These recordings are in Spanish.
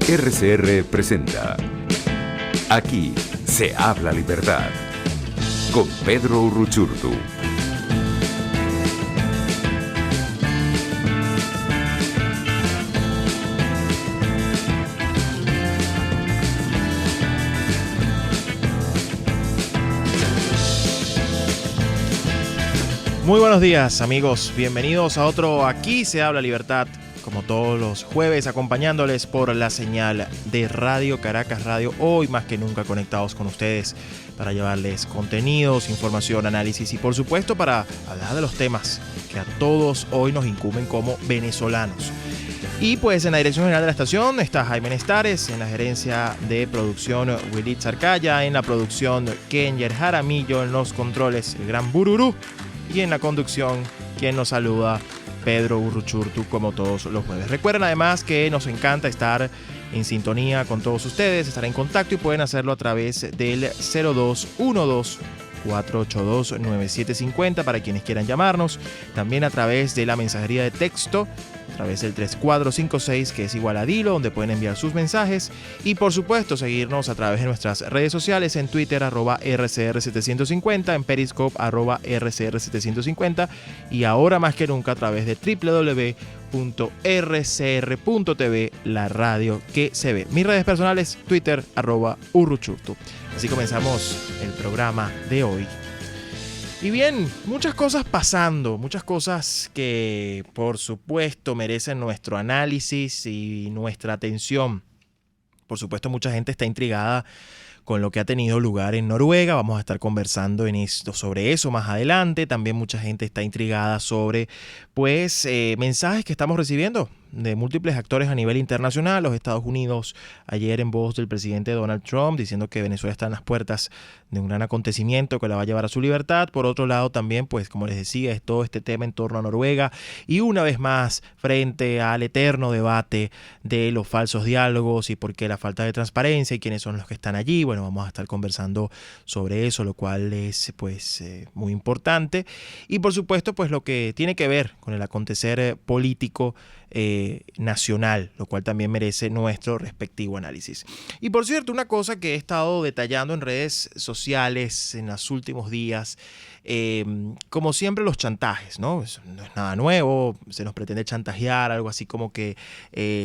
RCR presenta Aquí se habla libertad con Pedro Urruchurtu. Muy buenos días, amigos, bienvenidos a otro Aquí se habla libertad, como todos los jueves, acompañándoles por la señal de Radio Caracas Radio, hoy más que nunca conectados con ustedes para llevarles contenidos, información, análisis y por supuesto para hablar de los temas que a todos hoy nos incumben como venezolanos. Y pues en la dirección general de la estación está Jaime Nestares, en la gerencia de producción Willy Zarcaya, en la producción Kenyer Jaramillo, en los controles el gran Bururú y en la conducción quien nos saluda Pedro Urruchurtu como todos los jueves. Recuerden además que nos encanta estar en sintonía con todos ustedes, estar en contacto y pueden hacerlo a través del 0212-482-9750 para quienes quieran llamarnos, también a través de la mensajería de texto a través del 3456 que es igual a Dilo, donde pueden enviar sus mensajes y por supuesto seguirnos a través de nuestras redes sociales en Twitter @RCR750, en Periscope @RCR750 y ahora más que nunca a través de www.rcr.tv, la radio que se ve. Mis redes personales, Twitter @Urruchurtu. Así comenzamos el programa de hoy. Y bien, muchas cosas pasando, muchas cosas que por supuesto merecen nuestro análisis y nuestra atención. Por supuesto, mucha gente está intrigada con lo que ha tenido lugar en Noruega. Vamos a estar conversando sobre eso más adelante. También mucha gente está intrigada sobre mensajes que estamos recibiendo de múltiples actores a nivel internacional. Los Estados Unidos ayer en voz del presidente Donald Trump diciendo que Venezuela está en las puertas de un gran acontecimiento que la va a llevar a su libertad. Por otro lado también, pues como les decía, es todo este tema en torno a Noruega y una vez más frente al eterno debate de los falsos diálogos y por qué la falta de transparencia y quiénes son los que están allí. Bueno, vamos a estar conversando sobre eso, lo cual es muy importante. Y por supuesto, pues lo que tiene que ver con el acontecer político nacional, lo cual también merece nuestro respectivo análisis. Y por cierto, una cosa que he estado detallando en redes sociales en los últimos días, como siempre los chantajes, ¿no? Eso no es nada nuevo, se nos pretende chantajear, algo así como que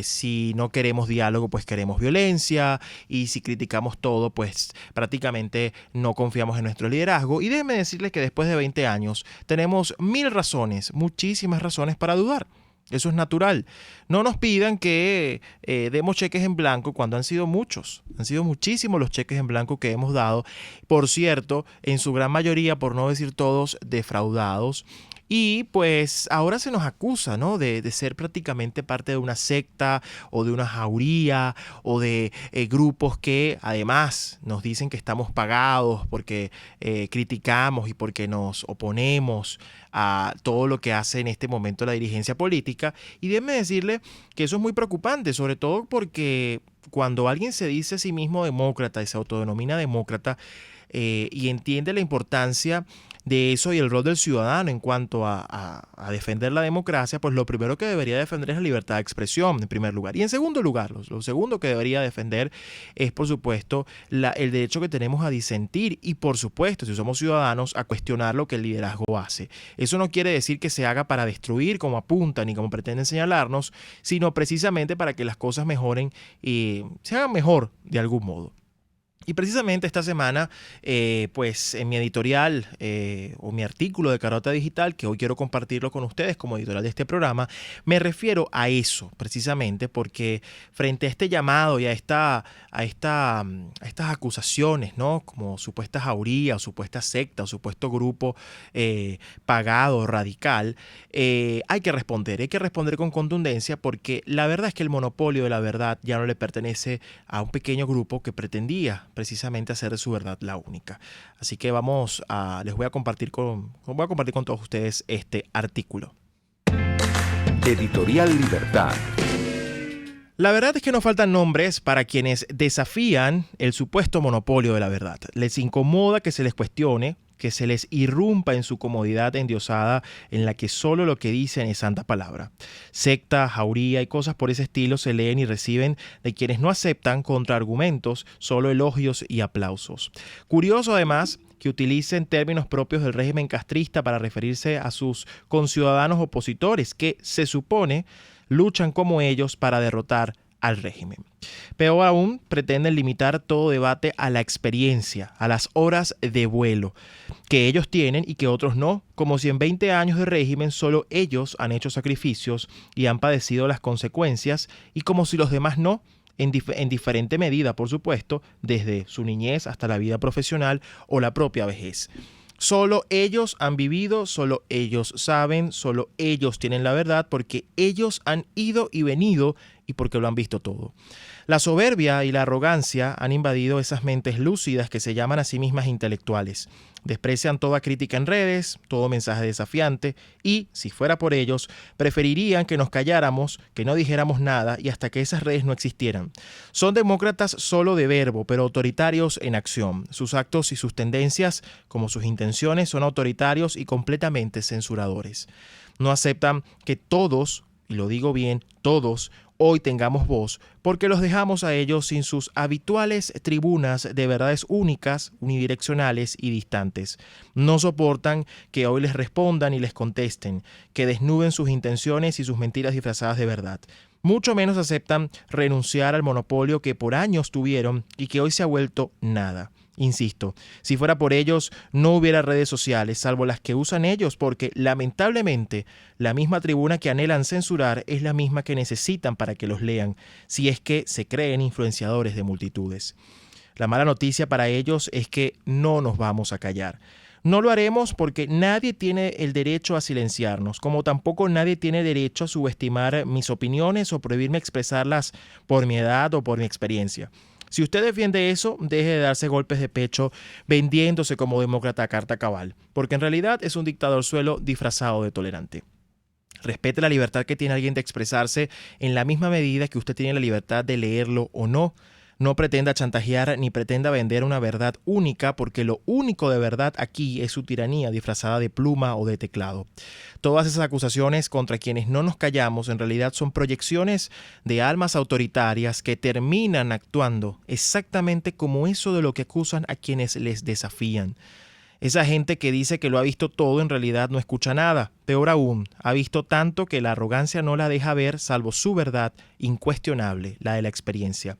si no queremos diálogo, pues queremos violencia, y si criticamos todo, pues prácticamente no confiamos en nuestro liderazgo. Y déjenme decirles que después de 20 años tenemos muchísimas razones para dudar. Eso es natural. No nos pidan que demos cheques en blanco cuando han sido muchísimos los cheques en blanco que hemos dado. Por cierto, en su gran mayoría, por no decir todos, defraudados. Y pues ahora se nos acusa, ¿no? de ser prácticamente parte de una secta o de una jauría o de grupos que además nos dicen que estamos pagados porque criticamos y porque nos oponemos a todo lo que hace en este momento la dirigencia política. Y déjenme decirle que eso es muy preocupante, sobre todo porque cuando alguien se dice a sí mismo demócrata y se autodenomina demócrata y entiende la importancia de eso y el rol del ciudadano en cuanto a defender la democracia, pues lo primero que debería defender es la libertad de expresión, en primer lugar. Y en segundo lugar, lo segundo que debería defender es, por supuesto, el derecho que tenemos a disentir y, por supuesto, si somos ciudadanos, a cuestionar lo que el liderazgo hace. Eso no quiere decir que se haga para destruir, como apuntan y como pretenden señalarnos, sino precisamente para que las cosas mejoren y se hagan mejor de algún modo. Y precisamente esta semana, pues en mi editorial o mi artículo de Carota Digital, que hoy quiero compartirlo con ustedes como editorial de este programa, me refiero a eso precisamente porque frente a este llamado y a estas acusaciones, ¿no? Como supuesta jauría o supuesta secta o supuesto grupo pagado, radical, hay que responder con contundencia porque la verdad es que el monopolio de la verdad ya no le pertenece a un pequeño grupo que pretendía precisamente hacer de su verdad la única. Así que les voy a compartir con todos ustedes este artículo. Editorial Libertad. La verdad es que no faltan nombres para quienes desafían el supuesto monopolio de la verdad. Les incomoda que se les cuestione que se les irrumpa en su comodidad endiosada en la que solo lo que dicen es santa palabra. Secta, jauría y cosas por ese estilo se leen y reciben de quienes no aceptan contraargumentos, solo elogios y aplausos. Curioso además que utilicen términos propios del régimen castrista para referirse a sus conciudadanos opositores que se supone luchan como ellos para derrotar al régimen. Peor aún, pretenden limitar todo debate a la experiencia, a las horas de vuelo que ellos tienen y que otros no, como si en 20 años de régimen solo ellos han hecho sacrificios y han padecido las consecuencias y como si los demás no, en diferente medida, por supuesto, desde su niñez hasta la vida profesional o la propia vejez. Solo ellos han vivido, solo ellos saben, solo ellos tienen la verdad porque ellos han ido y venido y porque lo han visto todo. La soberbia y la arrogancia han invadido esas mentes lúcidas que se llaman a sí mismas intelectuales. Desprecian toda crítica en redes, todo mensaje desafiante y, si fuera por ellos, preferirían que nos calláramos, que no dijéramos nada y hasta que esas redes no existieran. Son demócratas solo de verbo, pero autoritarios en acción. Sus actos y sus tendencias, como sus intenciones, son autoritarios y completamente censuradores. No aceptan que todos, y lo digo bien, todos, hoy tengamos voz, porque los dejamos a ellos sin sus habituales tribunas de verdades únicas, unidireccionales y distantes. No soportan que hoy les respondan y les contesten, que desnuden sus intenciones y sus mentiras disfrazadas de verdad. Mucho menos aceptan renunciar al monopolio que por años tuvieron y que hoy se ha vuelto nada. Insisto, si fuera por ellos, no hubiera redes sociales, salvo las que usan ellos, porque lamentablemente la misma tribuna que anhelan censurar es la misma que necesitan para que los lean, si es que se creen influenciadores de multitudes. La mala noticia para ellos es que no nos vamos a callar. No lo haremos porque nadie tiene el derecho a silenciarnos, como tampoco nadie tiene derecho a subestimar mis opiniones o prohibirme expresarlas por mi edad o por mi experiencia. Si usted defiende eso, deje de darse golpes de pecho vendiéndose como demócrata a carta cabal, porque en realidad es un dictador suelo disfrazado de tolerante. Respete la libertad que tiene alguien de expresarse en la misma medida que usted tiene la libertad de leerlo o no. No pretenda chantajear ni pretenda vender una verdad única, porque lo único de verdad aquí es su tiranía disfrazada de pluma o de teclado. Todas esas acusaciones contra quienes no nos callamos en realidad son proyecciones de almas autoritarias que terminan actuando exactamente como eso de lo que acusan a quienes les desafían. Esa gente que dice que lo ha visto todo en realidad no escucha nada. Peor aún, ha visto tanto que la arrogancia no la deja ver salvo su verdad incuestionable, la de la experiencia.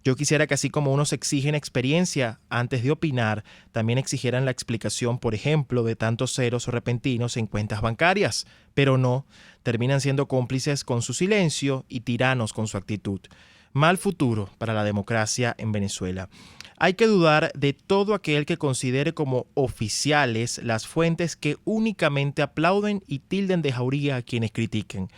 Yo quisiera que así como unos exigen experiencia antes de opinar, también exigieran la explicación, por ejemplo, de tantos ceros repentinos en cuentas bancarias. Pero no, terminan siendo cómplices con su silencio y tiranos con su actitud. Mal futuro para la democracia en Venezuela. Hay que dudar de todo aquel que considere como oficiales las fuentes que únicamente aplauden y tilden de jauría a quienes critiquen.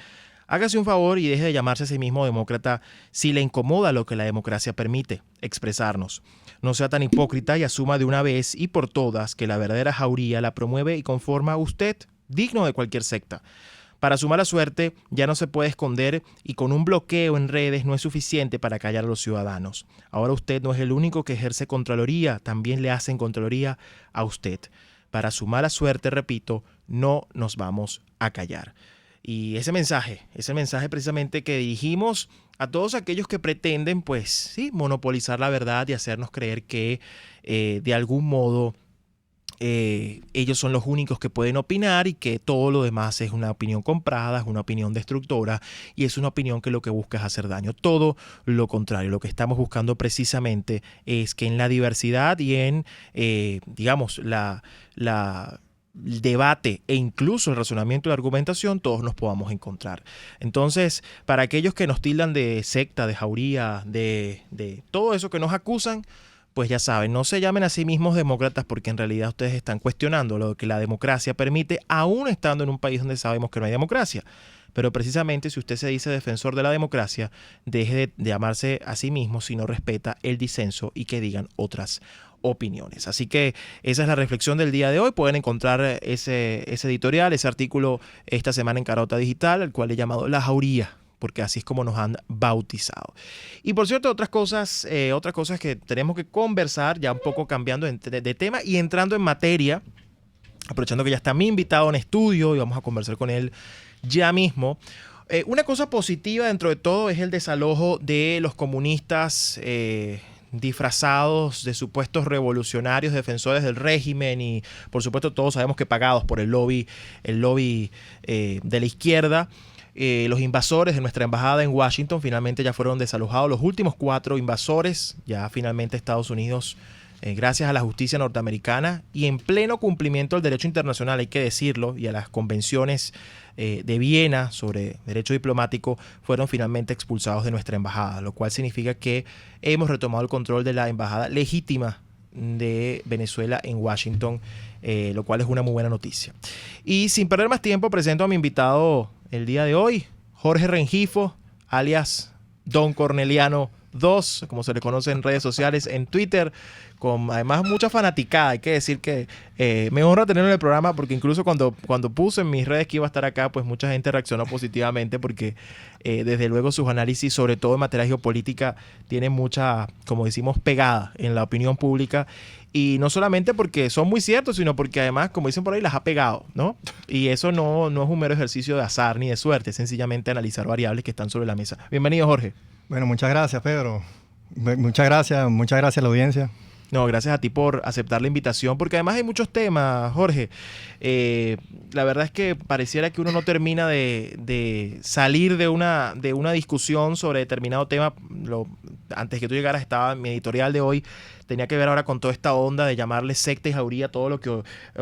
Hágase un favor y deje de llamarse a sí mismo demócrata si le incomoda lo que la democracia permite, expresarnos. No sea tan hipócrita y asuma de una vez y por todas que la verdadera jauría la promueve y conforma a usted, digno de cualquier secta. Para su mala suerte ya no se puede esconder y con un bloqueo en redes no es suficiente para callar a los ciudadanos. Ahora usted no es el único que ejerce contraloría, también le hacen contraloría a usted. Para su mala suerte, repito, no nos vamos a callar. Y ese mensaje precisamente que dirigimos a todos aquellos que pretenden, pues sí, monopolizar la verdad y hacernos creer que de algún modo ellos son los únicos que pueden opinar y que todo lo demás es una opinión comprada, es una opinión destructora y es una opinión que lo que busca es hacer daño. Todo lo contrario, lo que estamos buscando precisamente es que en la diversidad y en, digamos, el debate e incluso el razonamiento y la argumentación, todos nos podamos encontrar. Entonces, para aquellos que nos tildan de secta, de jauría, de todo eso que nos acusan, pues ya saben, no se llamen a sí mismos demócratas porque en realidad ustedes están cuestionando lo que la democracia permite, aún estando en un país donde sabemos que no hay democracia. Pero precisamente si usted se dice defensor de la democracia, deje de llamarse a sí mismo si no respeta el disenso y que digan otras opiniones. Así que esa es la reflexión del día de hoy. Pueden encontrar ese editorial, ese artículo esta semana en Carota Digital, el cual he llamado La Jauría, porque así es como nos han bautizado. Y por cierto, otras cosas que tenemos que conversar, ya un poco cambiando de tema y entrando en materia, aprovechando que ya está mi invitado en estudio y vamos a conversar con él ya mismo. Una cosa positiva dentro de todo es el desalojo de los comunistas disfrazados de supuestos revolucionarios, defensores del régimen y por supuesto todos sabemos que pagados por el lobby de la izquierda. Los invasores de nuestra embajada en Washington finalmente ya fueron desalojados. Los últimos 4 invasores, ya finalmente Estados Unidos, gracias a la justicia norteamericana y en pleno cumplimiento del derecho internacional, hay que decirlo, y a las convenciones de Viena sobre derecho diplomático, fueron finalmente expulsados de nuestra embajada, lo cual significa que hemos retomado el control de la embajada legítima de Venezuela en Washington, lo cual es una muy buena noticia. Y sin perder más tiempo, presento a mi invitado el día de hoy, Jorge Rengifo, alias Don Corneliano 2, como se le conoce en redes sociales, en Twitter, con además mucha fanaticada. Hay que decir que me honra tenerlo en el programa porque incluso cuando puse en mis redes que iba a estar acá, pues mucha gente reaccionó positivamente porque desde luego sus análisis, sobre todo en materia geopolítica, tienen mucha, como decimos, pegada en la opinión pública. Y no solamente porque son muy ciertos, sino porque además, como dicen por ahí, las ha pegado, ¿no? Y eso no es un mero ejercicio de azar ni de suerte, es sencillamente analizar variables que están sobre la mesa. Bienvenido, Jorge. Bueno, muchas gracias, Pedro. Muchas gracias a la audiencia. No, gracias a ti por aceptar la invitación, porque además hay muchos temas, Jorge. La verdad es que pareciera que uno no termina de salir de una discusión sobre determinado tema. Antes que tú llegaras estaba mi editorial de hoy, tenía que ver ahora con toda esta onda de llamarle secta y jauría todo lo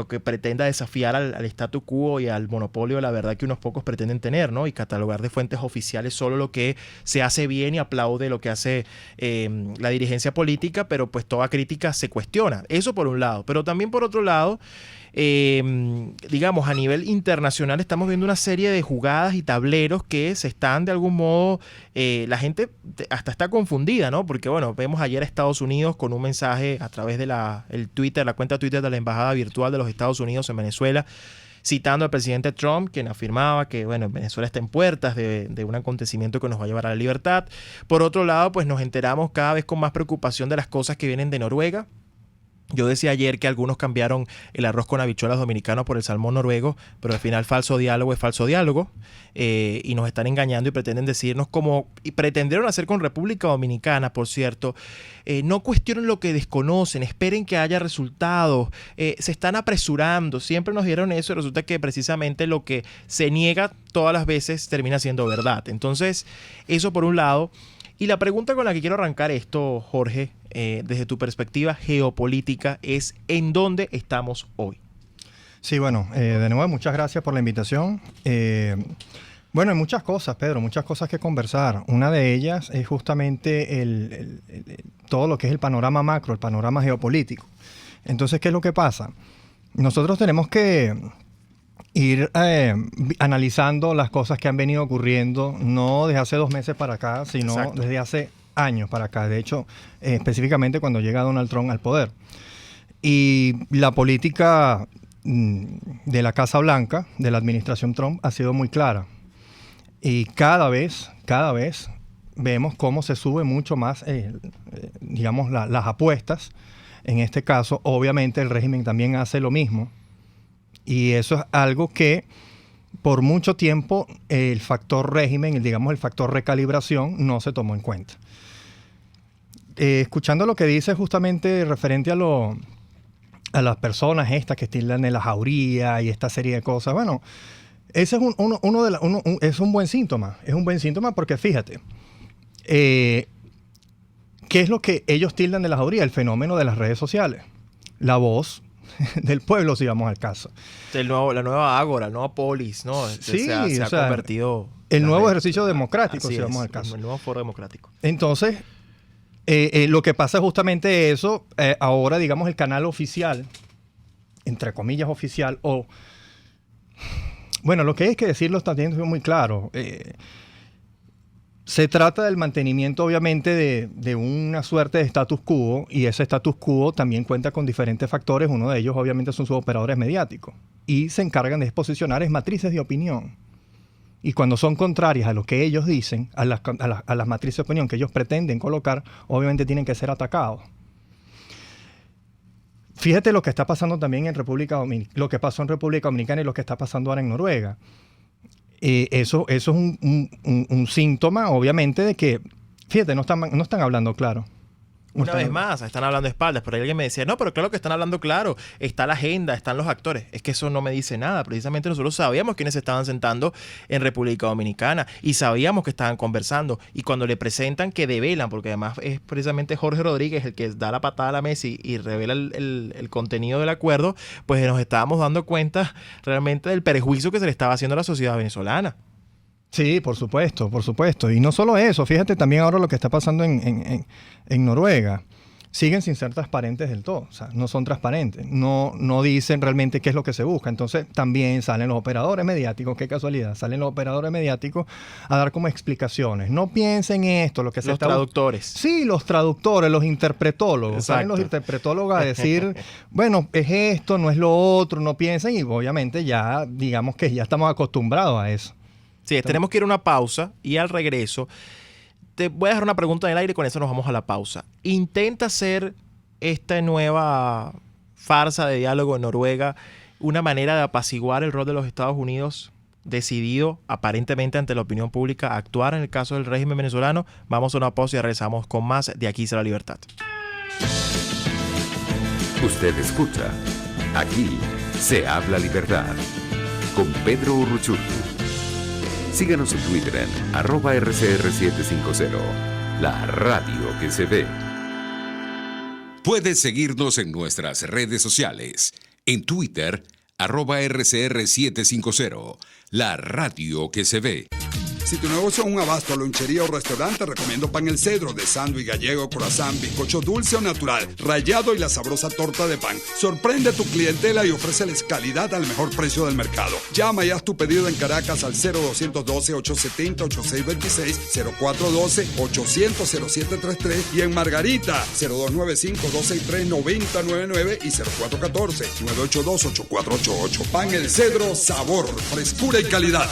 que pretenda desafiar al statu quo y al monopolio, la verdad que unos pocos pretenden tener, ¿no? Y catalogar de fuentes oficiales solo lo que se hace bien y aplaude lo que hace la dirigencia política, pero pues toda crítica se cuestiona. Eso por un lado, pero también por otro lado, digamos, a nivel internacional estamos viendo una serie de jugadas y tableros que se están de algún modo, la gente hasta está confundida, ¿no? Porque bueno, vemos ayer a Estados Unidos con un mensaje a través de la cuenta Twitter de la Embajada Virtual de los Estados Unidos en Venezuela, citando al presidente Trump, quien afirmaba que bueno, Venezuela está en puertas de un acontecimiento que nos va a llevar a la libertad. Por otro lado, pues nos enteramos cada vez con más preocupación de las cosas que vienen de Noruega. Yo decía ayer que algunos cambiaron el arroz con habichuelas dominicano por el salmón noruego, pero al final falso diálogo es falso diálogo, y nos están engañando y pretenden decirnos, como y pretendieron hacer con República Dominicana, por cierto, no cuestionen lo que desconocen, esperen que haya resultados, se están apresurando, siempre nos dieron eso y resulta que precisamente lo que se niega todas las veces termina siendo verdad. Entonces, eso por un lado. Y la pregunta con la que quiero arrancar esto, Jorge, desde tu perspectiva geopolítica, es ¿en dónde estamos hoy? Sí, bueno, de nuevo, muchas gracias por la invitación. Bueno, hay muchas cosas, Pedro, muchas cosas que conversar. Una de ellas es justamente todo lo que es el panorama macro, el panorama geopolítico. Entonces, ¿qué es lo que pasa? Nosotros tenemos que ir analizando las cosas que han venido ocurriendo, no desde hace 2 meses para acá, sino Exacto. desde hace años para acá. De hecho, específicamente cuando llega Donald Trump al poder. Y la política de la Casa Blanca, de la administración Trump, ha sido muy clara. Y cada vez vemos cómo se sube mucho más, digamos, las apuestas. En este caso, obviamente, el régimen también hace lo mismo. Y eso es algo que por mucho tiempo el factor régimen, digamos el factor recalibración, no se tomó en cuenta. Escuchando lo que dice justamente referente a las personas estas que tildan de la jauría y esta serie de cosas, bueno, ese es es un buen síntoma. Es un buen síntoma porque fíjate, ¿qué es lo que ellos tildan de la jauría? El fenómeno de las redes sociales. La voz del pueblo, si vamos al caso. La nueva Ágora, el nuevo Polis, ¿no? Sí, se ha convertido... El nuevo ejercicio democrático, Así si vamos es, al caso. el nuevo foro democrático. Entonces, lo que pasa es justamente eso. Ahora, digamos, el canal oficial, entre comillas oficial, o... Bueno, lo que hay que decirlo también es muy claro. Se trata del mantenimiento, obviamente, de una suerte de status quo, y ese status quo también cuenta con diferentes factores. Uno de ellos, obviamente, son sus operadores mediáticos, y se encargan de posicionar matrices de opinión. Y cuando son contrarias a lo que ellos dicen, a las matrices de opinión que ellos pretenden colocar, obviamente tienen que ser atacados. Fíjate lo que está pasando también en República Dominicana, lo que pasó en República Dominicana y lo que está pasando ahora en Noruega. Eso es un síntoma, obviamente, de que, fíjate, no están hablando claro. Una vez más, están hablando de espaldas, pero alguien me decía, no, pero claro que están hablando claro, está la agenda, están los actores. Es que eso no me dice nada. Precisamente nosotros sabíamos quiénes se estaban sentando en República Dominicana y sabíamos que estaban conversando. Y cuando le presentan que develan, porque además es precisamente Jorge Rodríguez el que da la patada a la mesa y revela el contenido del acuerdo, pues nos estábamos dando cuenta realmente del perjuicio que se le estaba haciendo a la sociedad venezolana. Sí, por supuesto, por supuesto. Y no solo eso, fíjate también ahora lo que está pasando en Noruega. Siguen sin ser transparentes del todo, o sea, no son transparentes, no dicen realmente qué es lo que se busca. Entonces también salen los operadores mediáticos, qué casualidad, salen los operadores mediáticos a dar como explicaciones. No piensen esto, lo que se Los traductores. Sí, los traductores, los interpretólogos. Exacto. Salen los interpretólogos a decir, bueno, es esto, no es lo otro, no piensen, y obviamente ya, digamos que ya estamos acostumbrados a eso. Sí, tenemos que ir a una pausa y al regreso te voy a dejar una pregunta en el aire y con eso nos vamos a la pausa. Intenta hacer esta nueva farsa de diálogo en Noruega una manera de apaciguar el rol de los Estados Unidos, decidido aparentemente ante la opinión pública a actuar en el caso del régimen venezolano. Vamos a una pausa y regresamos con más de Aquí será la libertad. Usted escucha Aquí se habla libertad con Pedro Urruchurtu. Síganos en Twitter en @RCR750, la radio que se ve. Puedes seguirnos en nuestras redes sociales. En Twitter, @RCR750, la radio que se ve. Si tu negocio es un abasto, lonchería o restaurante, recomiendo Pan El Cedro de sándwich gallego, croissant, bizcocho dulce o natural, rallado y la sabrosa torta de pan. Sorprende a tu clientela y ofréceles calidad al mejor precio del mercado. Llama y haz tu pedido en Caracas al 0212-870-8626, 0412-800-0733 y en Margarita 0295-263-9099 y 0414-982-8488. Pan El Cedro, sabor, frescura y calidad.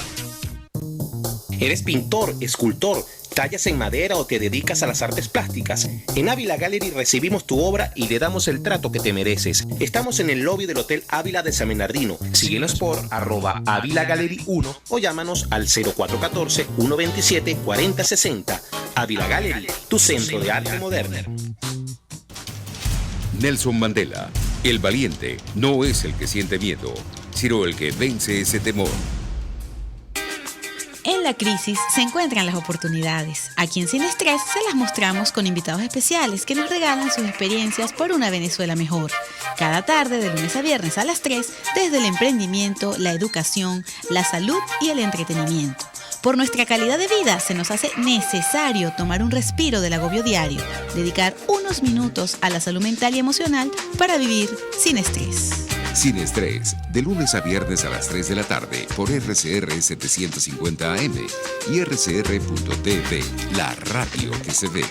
¿Eres pintor, escultor, tallas en madera o te dedicas a las artes plásticas? En Ávila Gallery recibimos tu obra y le damos el trato que te mereces. Estamos en el lobby del Hotel Ávila de San Bernardino. Síguenos por @AvilaGallery1 o llámanos al 0414-127-4060. Ávila Gallery, tu centro de arte moderna. Nelson Mandela, el valiente no es el que siente miedo, sino el que vence ese temor. En la crisis se encuentran las oportunidades. Aquí en Sin Estrés se las mostramos con invitados especiales que nos regalan sus experiencias por una Venezuela mejor. Cada tarde, de lunes a viernes a las 3, desde el emprendimiento, la educación, la salud y el entretenimiento. Por nuestra calidad de vida se nos hace necesario tomar un respiro del agobio diario, dedicar unos minutos a la salud mental y emocional para vivir sin estrés. Sin Estrés, de lunes a viernes a las 3 de la tarde por RCR 750 AM y RCR.tv, la radio que se ve.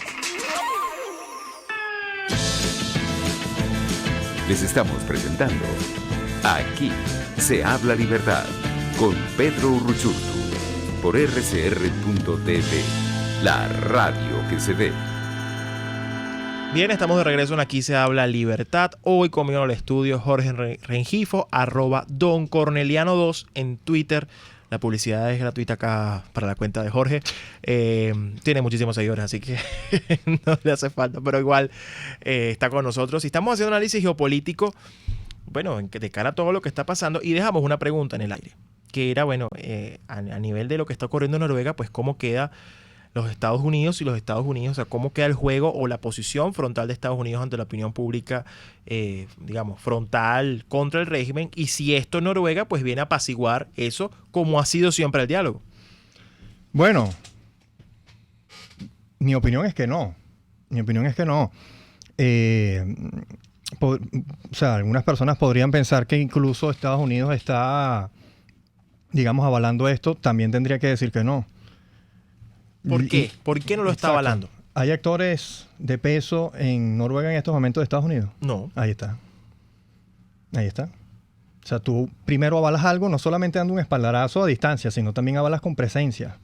Les estamos presentando Aquí se habla libertad con Pedro Urruchurtu por RCR.tv, la radio que se ve. Bien, estamos de regreso en Aquí se habla libertad. Hoy conmigo en el estudio Jorge Rengifo, @DonCorneliano2 en Twitter. La publicidad es gratuita acá para la cuenta de Jorge. Tiene muchísimos seguidores, así que no le hace falta, pero igual está con nosotros. Y estamos haciendo un análisis geopolítico, bueno, de cara a todo lo que está pasando. Y dejamos una pregunta en el aire, que era, bueno, a nivel de lo que está ocurriendo en Noruega, pues cómo queda los Estados Unidos y los Estados Unidos, o sea, cómo queda el juego o la posición frontal de Estados Unidos ante la opinión pública, digamos, frontal contra el régimen, y si esto en Noruega pues viene a apaciguar eso, como ha sido siempre el diálogo. Bueno, mi opinión es que no. Mi opinión es que no. O sea, algunas personas podrían pensar que incluso Estados Unidos está, digamos, avalando esto. También tendría que decir que no. ¿Por qué? ¿Por qué no lo está avalando? ¿Hay actores de peso en Noruega en estos momentos de Estados Unidos? No. Ahí está. Ahí está. O sea, tú primero avalas algo, no solamente dando un espaldarazo a distancia, sino también avalas con presencia.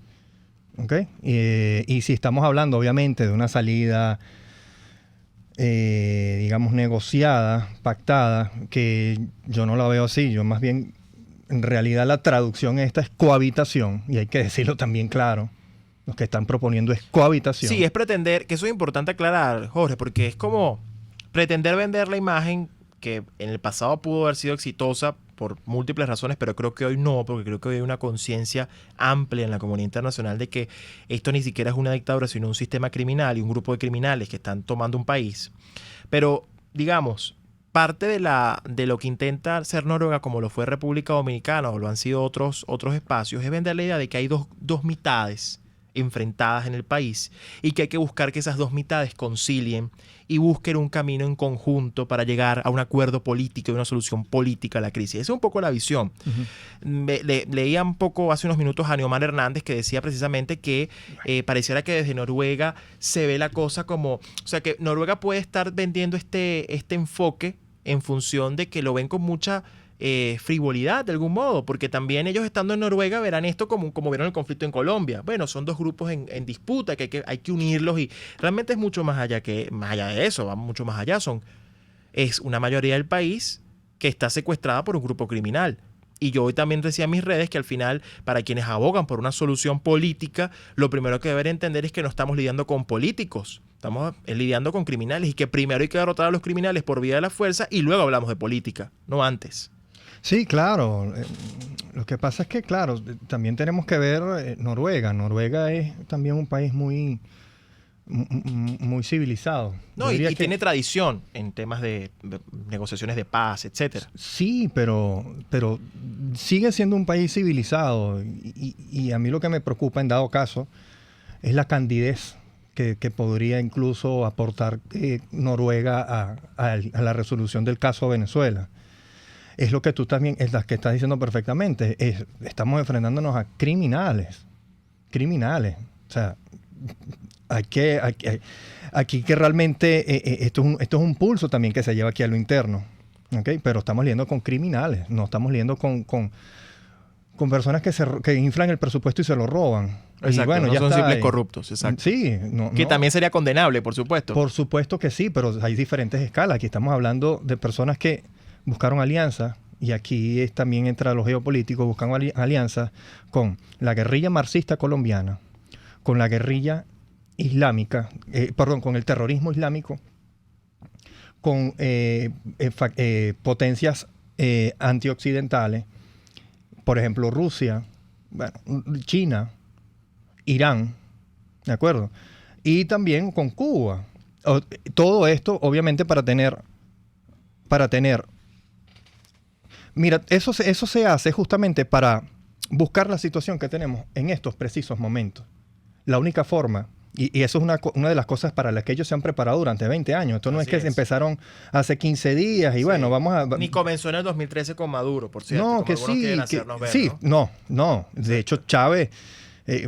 ¿Ok? Y si estamos hablando, obviamente, de una salida, digamos, negociada, pactada, que yo no la veo así. Yo más bien, en realidad, la traducción esta es cohabitación, y hay que decirlo también claro. Lo que están proponiendo es cohabitación. Sí, es pretender, que eso es importante aclarar, Jorge, porque es como pretender vender la imagen que en el pasado pudo haber sido exitosa por múltiples razones, pero creo que hoy no, porque creo que hoy hay una conciencia amplia en la comunidad internacional de que esto ni siquiera es una dictadura, sino un sistema criminal y un grupo de criminales que están tomando un país. Pero, digamos, parte de lo que intenta hacer Noruega, como lo fue República Dominicana o lo han sido otros espacios, es vender la idea de que hay dos mitades enfrentadas en el país y que hay que buscar que esas dos mitades concilien y busquen un camino en conjunto para llegar a un acuerdo político y una solución política a la crisis. Esa es un poco la visión. Leía un poco hace unos minutos a Neomar Hernández, que decía precisamente que pareciera que desde Noruega se ve la cosa como, o sea, que Noruega puede estar vendiendo este enfoque en función de que lo ven con mucha frivolidad de algún modo, porque también ellos estando en Noruega verán esto como vieron el conflicto en Colombia. Bueno, son dos grupos en disputa que hay que unirlos, y realmente es mucho más allá de eso, va mucho más allá. Es una mayoría del país que está secuestrada por un grupo criminal. Y yo hoy también decía en mis redes que al final, para quienes abogan por una solución política, lo primero que deben entender es que no estamos lidiando con políticos, estamos lidiando con criminales, y que primero hay que derrotar a los criminales por vía de la fuerza y luego hablamos de política, no antes. Sí, claro. Lo que pasa es que, claro, también tenemos que ver Noruega. Noruega es también un país muy civilizado. No, y tiene tradición en temas de negociaciones de paz, etcétera. Sí, pero sigue siendo un país civilizado. Y a mí lo que me preocupa, en dado caso, es la candidez que podría incluso aportar Noruega a la resolución del caso Venezuela. Es lo que tú también estás diciendo perfectamente. Estamos enfrentándonos a criminales. O sea, aquí que realmente esto es un pulso también que se lleva aquí a lo interno. ¿Okay? Pero estamos lidiando con criminales. No estamos lidiando con personas que inflan el presupuesto y se lo roban. Exacto, y bueno, no ya son está simples ahí. Corruptos, exacto. Sí. Que también sería condenable, por supuesto. Por supuesto que sí, pero hay diferentes escalas. Aquí estamos hablando de personas que buscaron alianzas, y aquí también entra lo geopolítico, buscando alianzas con la guerrilla marxista colombiana, con la guerrilla islámica, con el terrorismo islámico, con potencias antioccidentales, por ejemplo Rusia, bueno, China, Irán, ¿de acuerdo? Y también con Cuba. Todo esto, obviamente, para tener mira, eso se hace justamente para buscar la situación que tenemos en estos precisos momentos. La única forma, y eso es una de las cosas para las que ellos se han preparado durante 20 años. Esto no es que empezaron hace 15 días y sí. Bueno, vamos a... Ni comenzó en el 2013 con Maduro, por cierto. No, que sí. No. De hecho, Chávez...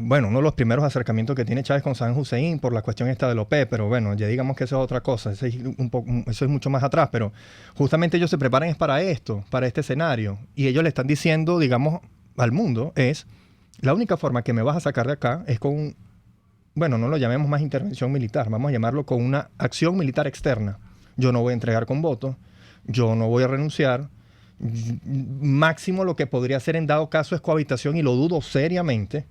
bueno, uno de los primeros acercamientos que tiene Chávez con Saddam Hussein por la cuestión esta del OPEP, pero bueno, ya digamos que eso es otra cosa, eso es mucho más atrás, pero justamente ellos se preparan es para esto, para este escenario, y ellos le están diciendo, digamos, al mundo, la única forma que me vas a sacar de acá es con, bueno, no lo llamemos más intervención militar, vamos a llamarlo con una acción militar externa. Yo no voy a entregar con votos, yo no voy a renunciar, máximo lo que podría hacer en dado caso es cohabitación, y lo dudo seriamente.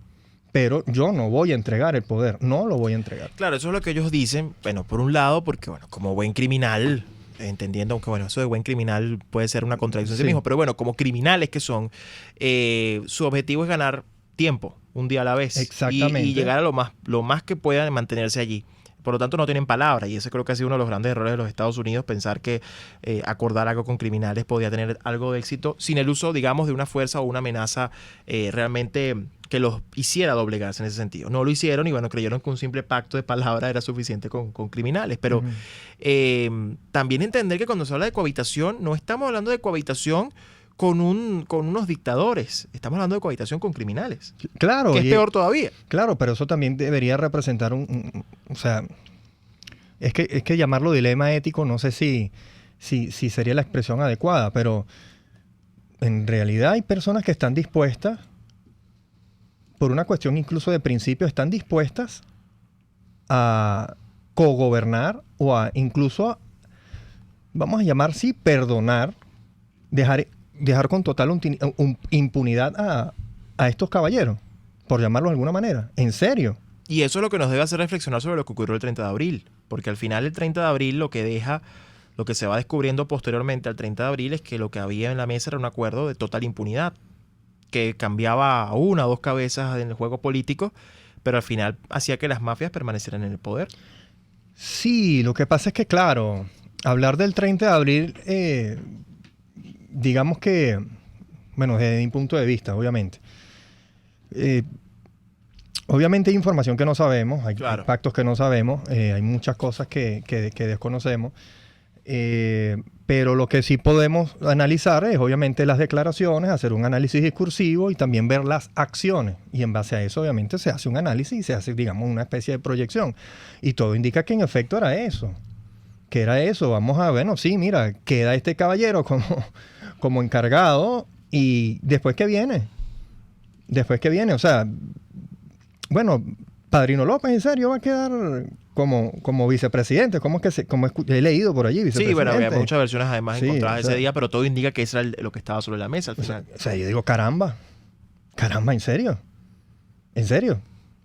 Pero yo no voy a entregar el poder, no lo voy a entregar. Claro, eso es lo que ellos dicen, bueno, por un lado, porque, bueno, como buen criminal, entendiendo que, bueno, eso de buen criminal puede ser una contradicción en sí mismo, pero bueno, como criminales que son, su objetivo es ganar tiempo, un día a la vez. Exactamente. Y llegar a lo más que puedan mantenerse allí. Por lo tanto, no tienen palabra, y ese creo que ha sido uno de los grandes errores de los Estados Unidos, pensar que acordar algo con criminales podía tener algo de éxito sin el uso, digamos, de una fuerza o una amenaza realmente que los hiciera doblegarse en ese sentido. No lo hicieron, y bueno, creyeron que un simple pacto de palabra era suficiente con criminales. Pero también entender que cuando se habla de cohabitación, no estamos hablando de cohabitación con unos dictadores. Estamos hablando de cohabitación con criminales. Claro. Que es peor todavía. Claro, pero eso también debería representar o sea, es que llamarlo dilema ético, no sé si sería la expresión adecuada, pero en realidad hay personas que están dispuestas, por una cuestión incluso de principio, están dispuestas a cogobernar o a incluso, vamos a llamar sí, perdonar, dejar con total impunidad a estos caballeros, por llamarlo de alguna manera. ¿En serio? Y eso es lo que nos debe hacer reflexionar sobre lo que ocurrió el 30 de abril. Porque al final el 30 de abril lo que se va descubriendo posteriormente al 30 de abril es que lo que había en la mesa era un acuerdo de total impunidad, que cambiaba a una o dos cabezas en el juego político, pero al final hacía que las mafias permanecieran en el poder. Sí, lo que pasa es que, claro, hablar del 30 de abril, digamos que, bueno, desde mi punto de vista, obviamente. Obviamente hay información que no sabemos, hay pactos que no sabemos, hay muchas cosas que desconocemos. Pero lo que sí podemos analizar es obviamente las declaraciones, hacer un análisis discursivo y también ver las acciones. Y en base a eso obviamente se hace un análisis y se hace, digamos, una especie de proyección. Y todo indica que en efecto era eso. Que era eso. Vamos a ver, sí, mira, queda este caballero como encargado y después que viene. O sea, bueno, Padrino López, ¿en serio va a quedar como vicepresidente? He leído por allí, vicepresidente? Sí, bueno, había muchas versiones además encontradas ese día, pero todo indica que eso era lo que estaba sobre la mesa al final. O sea, yo digo, caramba, ¿en serio?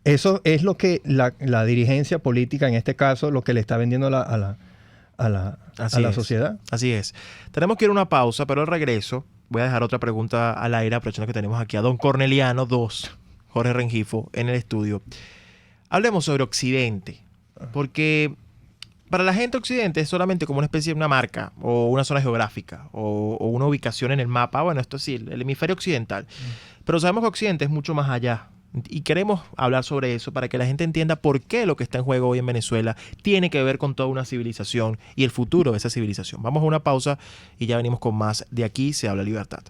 Eso es lo que la dirigencia política, en este caso, lo que le está vendiendo a la sociedad. Así es. Tenemos que ir a una pausa, pero al regreso voy a dejar otra pregunta al aire, aprovechando que tenemos aquí a don Corneliano 2, Jorge Rengifo, en el estudio. Hablemos sobre Occidente, porque para la gente Occidente es solamente como una especie de una marca o una zona geográfica o una ubicación en el mapa. Bueno, esto sí, el hemisferio occidental. Pero sabemos que Occidente es mucho más allá y queremos hablar sobre eso para que la gente entienda por qué lo que está en juego hoy en Venezuela tiene que ver con toda una civilización y el futuro de esa civilización. Vamos a una pausa y ya venimos con más de Aquí se habla libertad.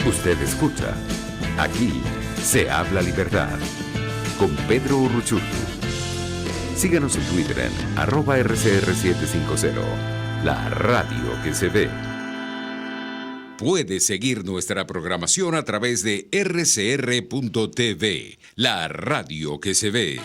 Usted escucha Aquí se habla libertad con Pedro Urruchurtu. Síganos en Twitter en @RCR750, la radio que se ve. Puedes seguir nuestra programación a través de rcr.tv, la radio que se ve.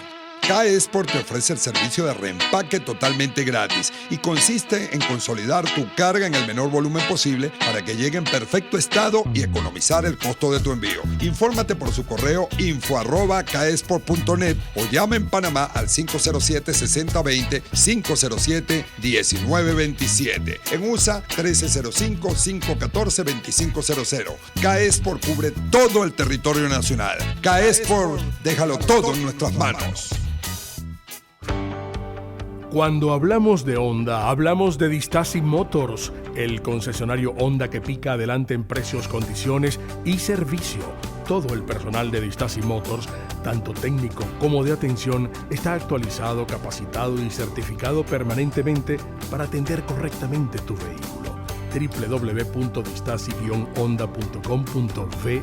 K-Export te ofrece el servicio de reempaque totalmente gratis y consiste en consolidar tu carga en el menor volumen posible para que llegue en perfecto estado y economizar el costo de tu envío. Infórmate por su correo info@kexport.net o llama en Panamá al 507-6020, 507-1927. En USA 1305-514-2500. K-Export cubre todo el territorio nacional. K-Export, déjalo todo en nuestras manos. Cuando hablamos de Honda, hablamos de Distasi Motors, el concesionario Honda que pica adelante en precios, condiciones y servicio. Todo el personal de Distasi Motors, tanto técnico como de atención, está actualizado, capacitado y certificado permanentemente para atender correctamente tu vehículo. www.distasi-honda.com.ve.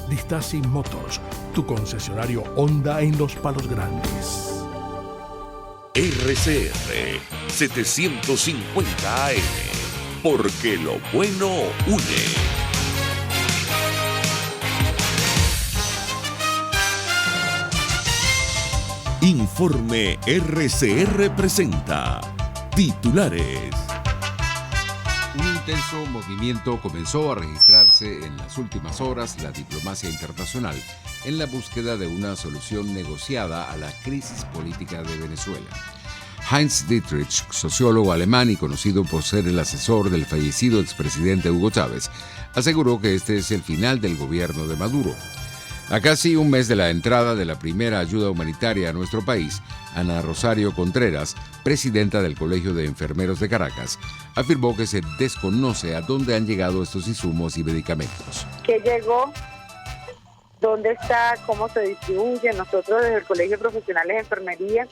Distasi Motors, tu concesionario Honda en Los Palos Grandes. RCR 750 AM, porque lo bueno une. Informe RCR presenta titulares. Un intenso movimiento comenzó a registrarse en las últimas horas la diplomacia internacional en la búsqueda de una solución negociada a la crisis política de Venezuela. Heinz Dietrich, sociólogo alemán y conocido por ser el asesor del fallecido expresidente Hugo Chávez, aseguró que este es el final del gobierno de Maduro. A casi un mes de la entrada de la primera ayuda humanitaria a nuestro país, Ana Rosario Contreras, presidenta del Colegio de Enfermeros de Caracas, afirmó que se desconoce a dónde han llegado estos insumos y medicamentos. ¿Qué llegó? ¿Dónde está? ¿Cómo se distribuye? Nosotros desde el Colegio de Profesionales de Enfermería,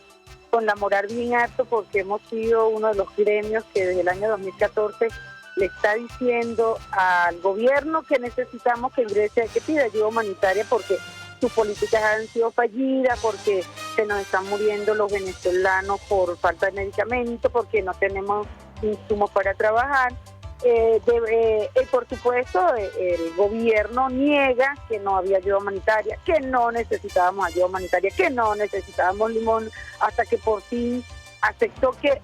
con la moral bien alto, porque hemos sido uno de los gremios que desde el año 2014 le está diciendo al gobierno que necesitamos que ingrese, que pida ayuda humanitaria porque sus políticas han sido fallidas, porque se nos están muriendo los venezolanos por falta de medicamentos, porque no tenemos insumos para trabajar. Por supuesto, el gobierno niega que no había ayuda humanitaria, que no necesitábamos ayuda humanitaria, que no necesitábamos limón, hasta que por fin aceptó que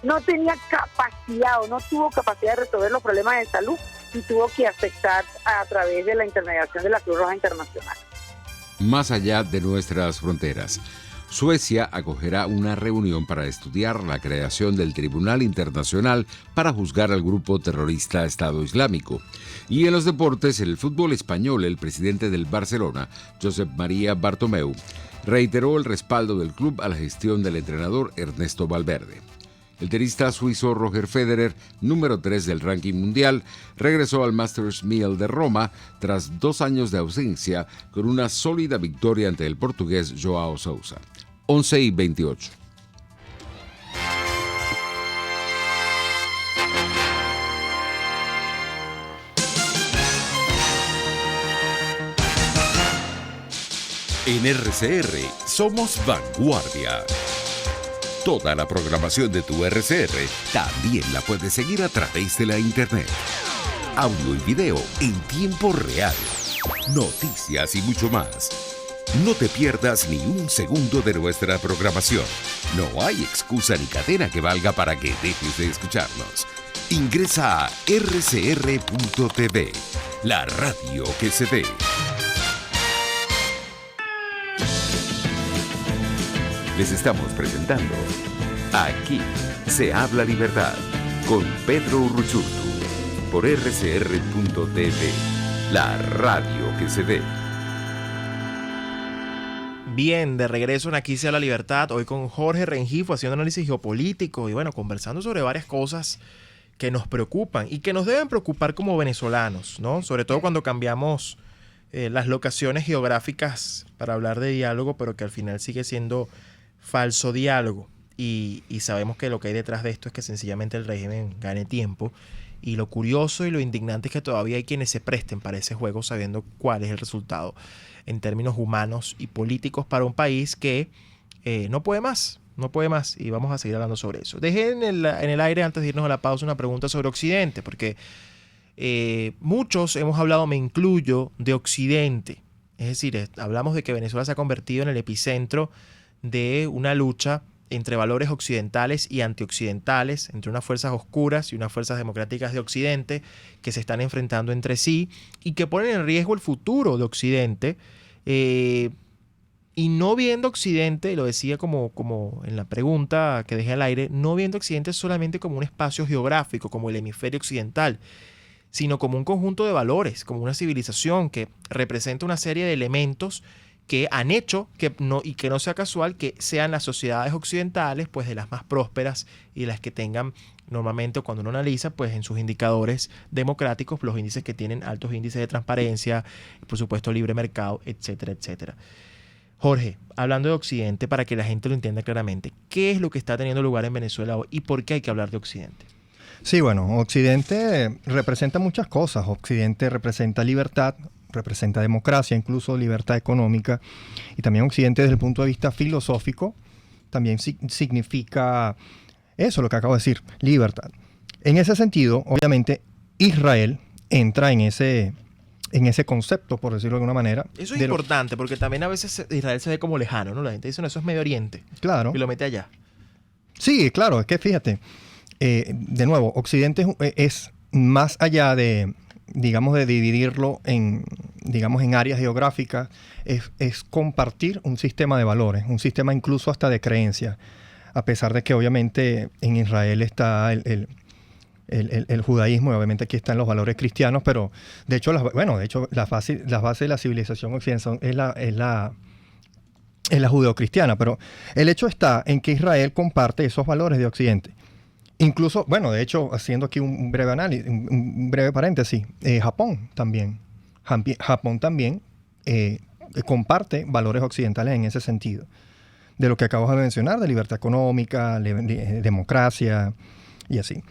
no tenía capacidad o no tuvo capacidad de resolver los problemas de salud y tuvo que aceptar a través de la intermediación de la Cruz Roja Internacional. Más allá de nuestras fronteras, Suecia acogerá una reunión para estudiar la creación del Tribunal Internacional para juzgar al grupo terrorista Estado Islámico. Y en los deportes, en el fútbol español, el presidente del Barcelona, Josep María Bartomeu, reiteró el respaldo del club a la gestión del entrenador Ernesto Valverde. El tenista suizo Roger Federer, número 3 del ranking mundial, regresó al Masters 1000 de Roma tras 2 años de ausencia con una sólida victoria ante el portugués Joao Sousa. 11:28. En RCR somos vanguardia. Toda la programación de tu RCR también la puedes seguir a través de la internet. Audio y video en tiempo real. Noticias y mucho más. No te pierdas ni un segundo de nuestra programación. No hay excusa ni cadena que valga para que dejes de escucharnos. Ingresa a rcr.tv, la radio que se ve. Les estamos presentando Aquí se habla libertad con Pedro Urruchurtu por rcr.tv, la radio que se ve. Bien, de regreso en Aquí se habla libertad, hoy con Jorge Rengifo haciendo análisis geopolítico y bueno, conversando sobre varias cosas que nos preocupan y que nos deben preocupar como venezolanos, ¿no? Sobre todo cuando cambiamos las locaciones geográficas para hablar de diálogo, pero que al final sigue siendo falso diálogo y sabemos que lo que hay detrás de esto es que sencillamente el régimen gane tiempo, y lo curioso y lo indignante es que todavía hay quienes se presten para ese juego sabiendo cuál es el resultado en términos humanos y políticos para un país que no puede más, y vamos a seguir hablando sobre eso. Dejé en el aire, antes de irnos a la pausa, una pregunta sobre Occidente, porque muchos hemos hablado, me incluyo, de Occidente, es decir, hablamos de que Venezuela se ha convertido en el epicentro de una lucha entre valores occidentales y antioccidentales, entre unas fuerzas oscuras y unas fuerzas democráticas de Occidente que se están enfrentando entre sí y que ponen en riesgo el futuro de Occidente, y no viendo Occidente, lo decía como en la pregunta que dejé al aire, no viendo Occidente solamente como un espacio geográfico, como el hemisferio occidental, sino como un conjunto de valores, como una civilización que representa una serie de elementos que han hecho que no sea casual que sean las sociedades occidentales pues de las más prósperas y las que tengan normalmente, cuando uno analiza pues en sus indicadores democráticos, los índices que tienen altos índices de transparencia, por supuesto libre mercado, etcétera, etcétera. Jorge, hablando de Occidente, para que la gente lo entienda claramente, ¿qué es lo que está teniendo lugar en Venezuela hoy y por qué hay que hablar de Occidente? Sí, bueno, Occidente representa muchas cosas. Occidente representa libertad, representa democracia, incluso libertad económica, y también Occidente desde el punto de vista filosófico también significa eso, lo que acabo de decir, libertad. En ese sentido, obviamente, Israel entra en ese concepto, por decirlo de alguna manera. Eso es importante, porque también a veces Israel se ve como lejano, ¿no? La gente dice, no, eso es Medio Oriente. Claro. Y lo mete allá. Sí, claro, es que fíjate, de nuevo, Occidente es más allá de dividirlo en áreas geográficas, es compartir un sistema de valores, un sistema incluso hasta de creencias, a pesar de que obviamente en Israel está el judaísmo y obviamente aquí están los valores cristianos, pero de hecho las bases de la civilización occidental es la judeocristiana, pero el hecho está en que Israel comparte esos valores de Occidente. Incluso, bueno, de hecho, haciendo aquí un breve análisis, un breve paréntesis, Japón también comparte valores occidentales en ese sentido, de lo que acabas de mencionar, de libertad económica, democracia y así.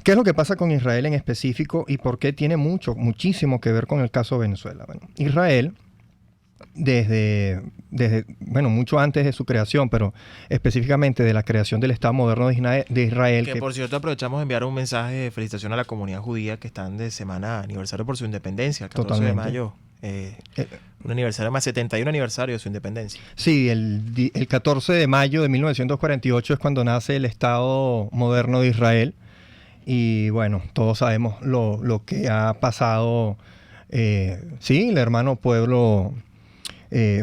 ¿Qué es lo que pasa con Israel en específico y por qué tiene muchísimo que ver con el caso de Venezuela? Bueno, Israel desde mucho antes de su creación, pero específicamente de la creación del Estado moderno de Israel. Que por cierto aprovechamos de enviar un mensaje de felicitación a la comunidad judía que están de semana aniversario por su independencia, el 14 de mayo. Un aniversario más, 71 aniversario de su independencia. Sí, el 14 de mayo de 1948 es cuando nace el Estado moderno de Israel. Y bueno, todos sabemos lo que ha pasado, el hermano pueblo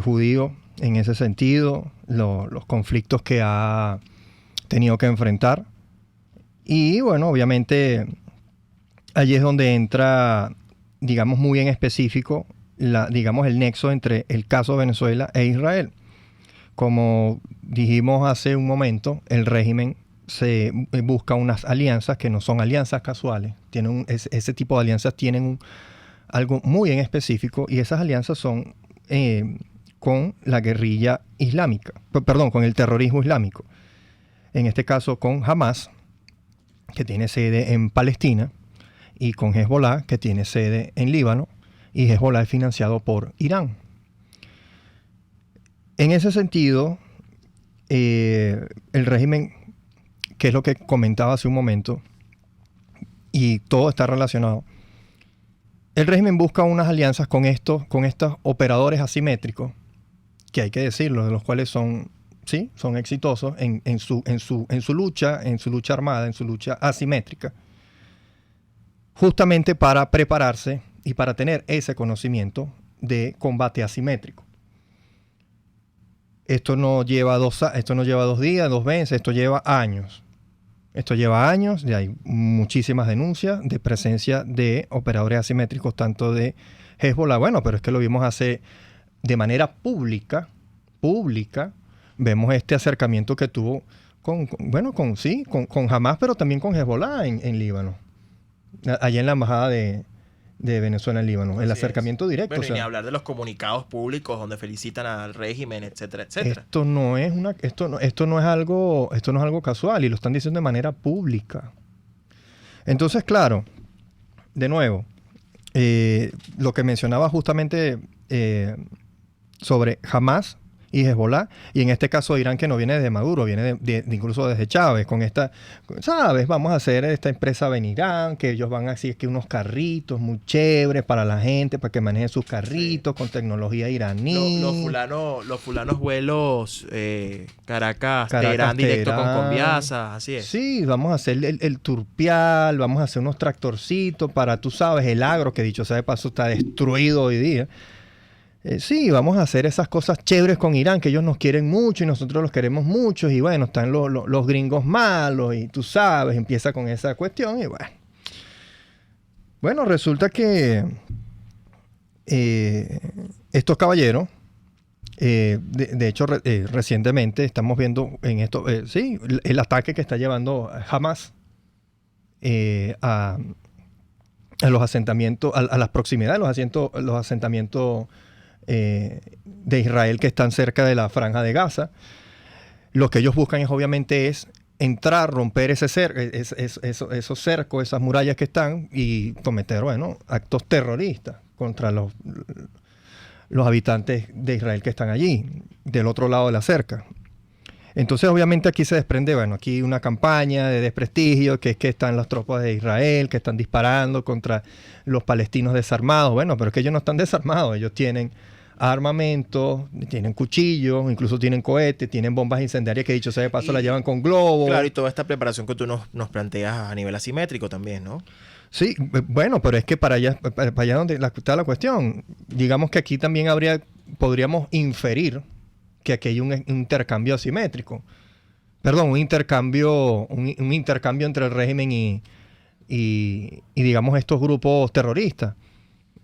judío en ese sentido, los conflictos que ha tenido que enfrentar. Y bueno, obviamente allí es donde entra, digamos, muy en específico, el nexo entre el caso de Venezuela e Israel. Como dijimos hace un momento, el régimen se busca unas alianzas que no son alianzas casuales. Ese tipo de alianzas tienen algo muy en específico, y esas alianzas son con la guerrilla islámica, con el terrorismo islámico. En este caso con Hamas, que tiene sede en Palestina, y con Hezbollah, que tiene sede en Líbano, y Hezbollah es financiado por Irán. En ese sentido, el régimen, que es lo que comentaba hace un momento, y todo está relacionado, el régimen busca unas alianzas con estos operadores asimétricos, que hay que decirlo, de los cuales son exitosos en su lucha armada, en su lucha asimétrica, justamente para prepararse y para tener ese conocimiento de combate asimétrico. Esto no lleva 2 días, 2 meses, esto lleva años. Y hay muchísimas denuncias de presencia de operadores asimétricos, tanto de Hezbollah. Bueno, pero es que lo vimos de manera pública, vemos este acercamiento que tuvo con Hamas, pero también con Hezbollah en Líbano, allá en la embajada de Venezuela en Líbano, el acercamiento directo. Bueno, y ni hablar de los comunicados públicos donde felicitan al régimen, etcétera, etcétera. Esto no es algo casual, y lo están diciendo de manera pública. Entonces, claro, de nuevo, lo que mencionaba justamente sobre Hamas y Hezbollah, y en este caso Irán, que no viene de Maduro, viene incluso desde Chávez, vamos a hacer esta empresa en Irán, que ellos van a decir que unos carritos muy chéveres para la gente, para que manejen sus carritos con tecnología iraní. Los fulanos vuelos Caracas, Teherán, directo con Conviasa, así es. Sí, vamos a hacer el turpial, vamos a hacer unos tractorcitos para, el agro, que dicho sea de paso está destruido hoy día. Vamos a hacer esas cosas chéveres con Irán, que ellos nos quieren mucho y nosotros los queremos mucho, y bueno, están los gringos malos, y tú sabes, empieza con esa cuestión, y bueno, resulta que estos caballeros, de hecho, recientemente estamos viendo en esto, el ataque que está llevando Hamas a los asentamientos, a las proximidades de los asentamientos de Israel que están cerca de la Franja de Gaza. Lo que ellos buscan obviamente es entrar, romper esos cercos, esas murallas que están, y cometer, actos terroristas contra los habitantes de Israel que están allí, del otro lado de la cerca. Entonces, obviamente, aquí se desprende, aquí una campaña de desprestigio, que es que están las tropas de Israel, que están disparando contra los palestinos desarmados. Bueno, pero es que ellos no están desarmados, ellos tienen armamento, tienen cuchillos, incluso tienen cohetes, tienen bombas incendiarias que, dicho sea de paso, la llevan con globos. Claro, y toda esta preparación que tú nos planteas a nivel asimétrico también, ¿no? Sí, bueno, pero es que para allá donde está la cuestión, digamos que aquí también podríamos inferir que aquí hay un intercambio asimétrico. Perdón, un intercambio entre el régimen y digamos estos grupos terroristas.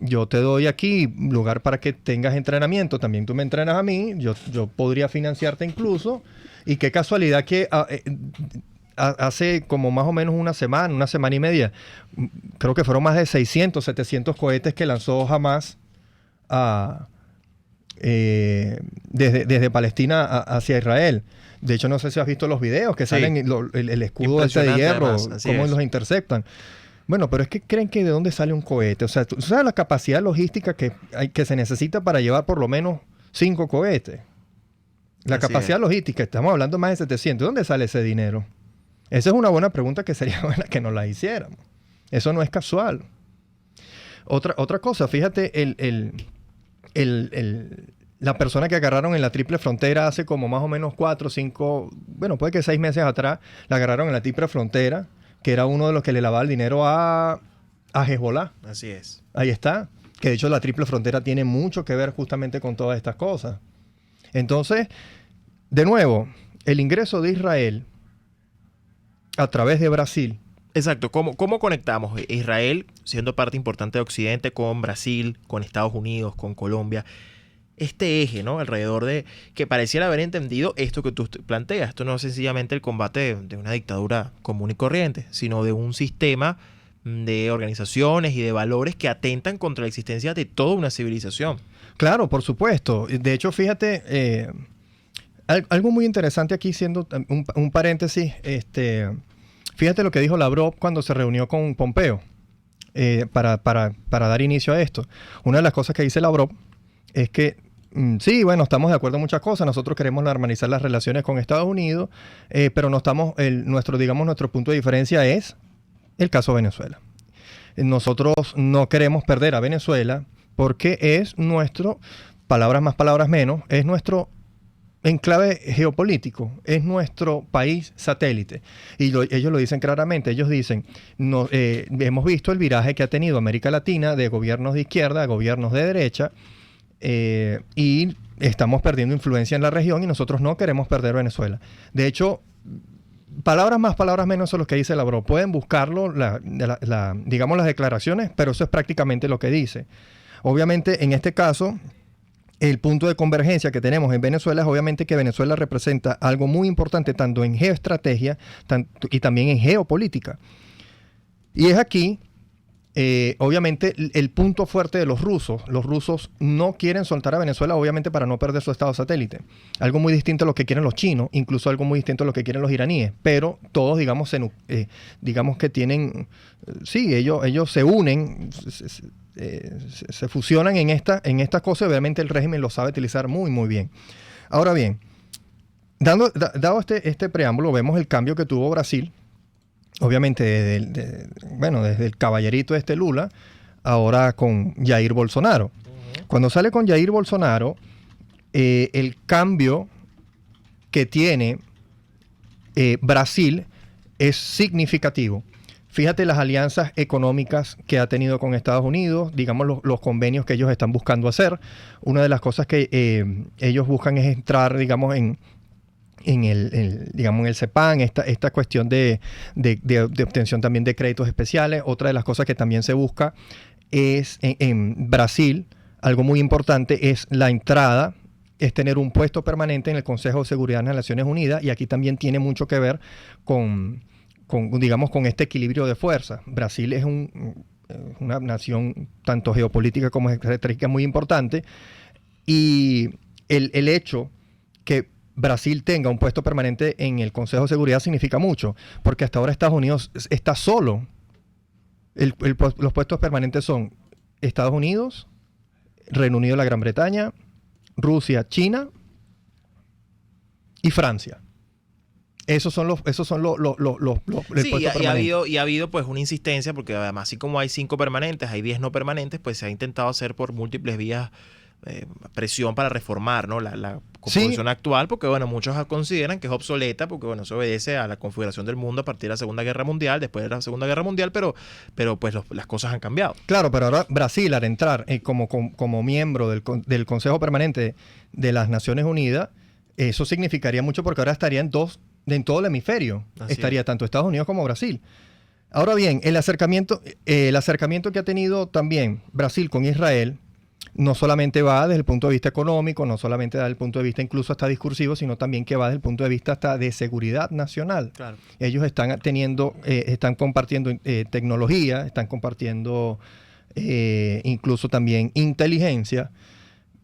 Yo te doy aquí lugar para que tengas entrenamiento, también tú me entrenas a mí, yo podría financiarte incluso, y qué casualidad que hace como más o menos una semana y media, creo que fueron más de 600, 700 cohetes que lanzó Hamas desde Palestina hacia Israel. De hecho, no sé si has visto los videos que salen, el escudo de hierro, cómo los interceptan. Bueno, pero es que creen que de dónde sale un cohete. O sea, ¿tú sabes la capacidad logística que se necesita para llevar por lo menos 5 cohetes? La Así capacidad es. logística, estamos hablando más de 700. ¿De dónde sale ese dinero? Esa es una buena pregunta que sería buena que nos la hiciéramos. Eso no es casual. Otra cosa, fíjate, la persona que agarraron en la triple frontera hace como más o menos 4, 5, bueno, puede que 6 meses atrás, la agarraron en la triple frontera, que era uno de los que le lavaba el dinero a Hezbollah. Así es. Ahí está. Que de hecho la triple frontera tiene mucho que ver justamente con todas estas cosas. Entonces, de nuevo, el ingreso de Israel a través de Brasil. Exacto. ¿Cómo conectamos Israel, siendo parte importante de Occidente, con Brasil, con Estados Unidos, con Colombia? Este eje, ¿no? Alrededor de que pareciera haber entendido esto que tú planteas. Esto no es sencillamente el combate de una dictadura común y corriente, sino de un sistema de organizaciones y de valores que atentan contra la existencia de toda una civilización. Claro, por supuesto. De hecho, fíjate, algo muy interesante aquí, siendo un paréntesis, fíjate lo que dijo Lavrov cuando se reunió con Pompeo para dar inicio a esto. Una de las cosas que dice Lavrov es que sí, bueno, estamos de acuerdo en muchas cosas. Nosotros queremos normalizar las relaciones con Estados Unidos, pero no estamos, nuestro punto de diferencia es el caso Venezuela. Nosotros no queremos perder a Venezuela porque es nuestro, palabras más, palabras menos, es nuestro enclave geopolítico, es nuestro país satélite. Y ellos lo dicen claramente, ellos dicen, hemos visto el viraje que ha tenido América Latina de gobiernos de izquierda a gobiernos de derecha, y estamos perdiendo influencia en la región y nosotros no queremos perder Venezuela. De hecho, palabras más, palabras menos son los que dice Lavrov. Pueden buscarlo, digamos las declaraciones, pero eso es prácticamente lo que dice. Obviamente, en este caso, el punto de convergencia que tenemos en Venezuela es obviamente que Venezuela representa algo muy importante tanto en geoestrategia y también en geopolítica. Y es aquí, obviamente, el punto fuerte de los rusos. Los rusos no quieren soltar a Venezuela, obviamente, para no perder su estado satélite. Algo muy distinto a lo que quieren los chinos, incluso algo muy distinto a lo que quieren los iraníes. Pero todos, digamos, digamos que tienen... sí, ellos se unen, se fusionan en estas cosas. Obviamente el régimen lo sabe utilizar muy, muy bien. Ahora bien, dado este preámbulo, vemos el cambio que tuvo Brasil. Obviamente, desde el caballerito Lula, ahora con Jair Bolsonaro. Cuando sale con Jair Bolsonaro, el cambio que tiene Brasil es significativo. Fíjate las alianzas económicas que ha tenido con Estados Unidos, digamos los convenios que ellos están buscando hacer. Una de las cosas que ellos buscan es entrar, digamos, en el CEPAN, esta cuestión de obtención también de créditos especiales. Otra de las cosas que también se busca es en Brasil, algo muy importante es la entrada, es tener un puesto permanente en el Consejo de Seguridad de las Naciones Unidas, y aquí también tiene mucho que ver con este equilibrio de fuerzas. Brasil es una nación tanto geopolítica como estratégica muy importante, y el hecho que Brasil tenga un puesto permanente en el Consejo de Seguridad significa mucho, porque hasta ahora Estados Unidos está solo. Los puestos permanentes son Estados Unidos, Reino Unido, la Gran Bretaña, Rusia, China y Francia. Esos son los Sí, puestos permanentes. ha habido pues una insistencia, porque además, así como hay 5 permanentes, hay 10 no permanentes, pues se ha intentado hacer por múltiples vías presión para reformar, ¿no? la composición actual, porque bueno, muchos consideran que es obsoleta, porque bueno, eso obedece a la configuración del mundo a partir de la Segunda Guerra Mundial, después de la Segunda Guerra Mundial, pero pues las cosas han cambiado. Claro, pero ahora Brasil, al entrar como miembro del Consejo Permanente de las Naciones Unidas, eso significaría mucho, porque ahora estaría en todo el hemisferio. Estaría tanto Estados Unidos como Brasil. Ahora bien, el acercamiento que ha tenido también Brasil con Israel no solamente va desde el punto de vista económico, no solamente desde el punto de vista incluso hasta discursivo, sino también que va desde el punto de vista hasta de seguridad nacional. Claro. Ellos están compartiendo tecnología, están compartiendo incluso también inteligencia,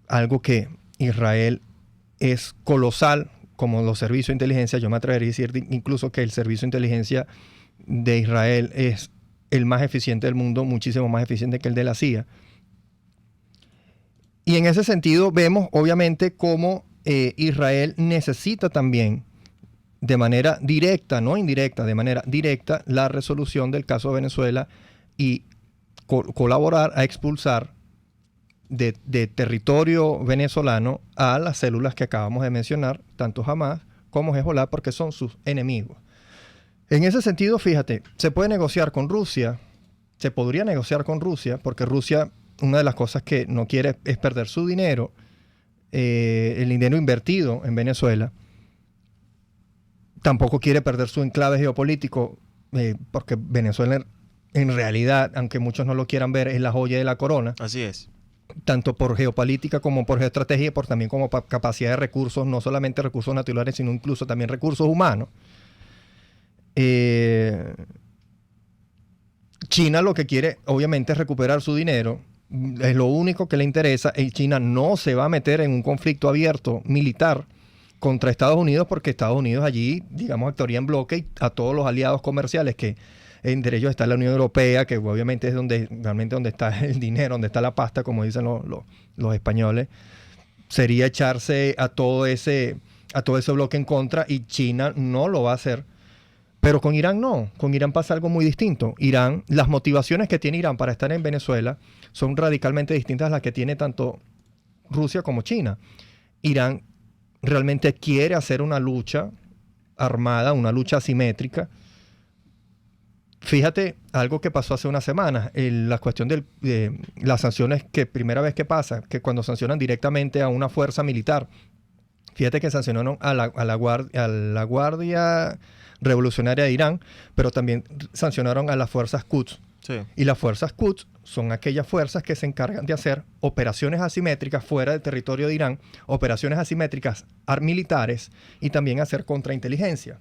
algo que Israel es colosal, como los servicios de inteligencia. Yo me atrevería a decir incluso que el servicio de inteligencia de Israel es el más eficiente del mundo, muchísimo más eficiente que el de la CIA. Y en ese sentido vemos obviamente cómo Israel necesita también de manera directa, no indirecta, de manera directa, la resolución del caso de Venezuela y colaborar a expulsar de territorio venezolano a las células que acabamos de mencionar, tanto Hamas como Hezbollah, porque son sus enemigos. En ese sentido, fíjate, se puede negociar con Rusia, se podría negociar con Rusia, porque Rusia, una de las cosas que no quiere es perder su dinero, el dinero invertido en Venezuela. Tampoco quiere perder su enclave geopolítico, porque Venezuela en realidad, aunque muchos no lo quieran ver, es la joya de la corona. Así es. Tanto por geopolítica como por geoestrategia y también como capacidad de recursos, no solamente recursos naturales, sino incluso también recursos humanos. China lo que quiere, obviamente, es recuperar su dinero. Es lo único que le interesa. Y China no se va a meter en un conflicto abierto militar contra Estados Unidos, porque Estados Unidos allí, digamos, actuaría en bloque y a todos los aliados comerciales que entre ellos está la Unión Europea, que obviamente es realmente donde está el dinero, donde está la pasta, como dicen los españoles, sería echarse a todo ese bloque en contra, y China no lo va a hacer. Pero con Irán no, con Irán pasa algo muy distinto. Irán, las motivaciones que tiene Irán para estar en Venezuela son radicalmente distintas a las que tiene tanto Rusia como China. Irán realmente quiere hacer una lucha armada, una lucha asimétrica. Fíjate algo que pasó hace unas semanas, la cuestión de las sanciones, que primera vez que pasa, que cuando sancionan directamente a una fuerza militar. Fíjate que sancionaron a la Guardia Revolucionaria de Irán, pero también sancionaron a las fuerzas Quds. Sí. Y las fuerzas Quds son aquellas fuerzas que se encargan de hacer operaciones asimétricas fuera del territorio de Irán, operaciones asimétricas militares, y también hacer contrainteligencia.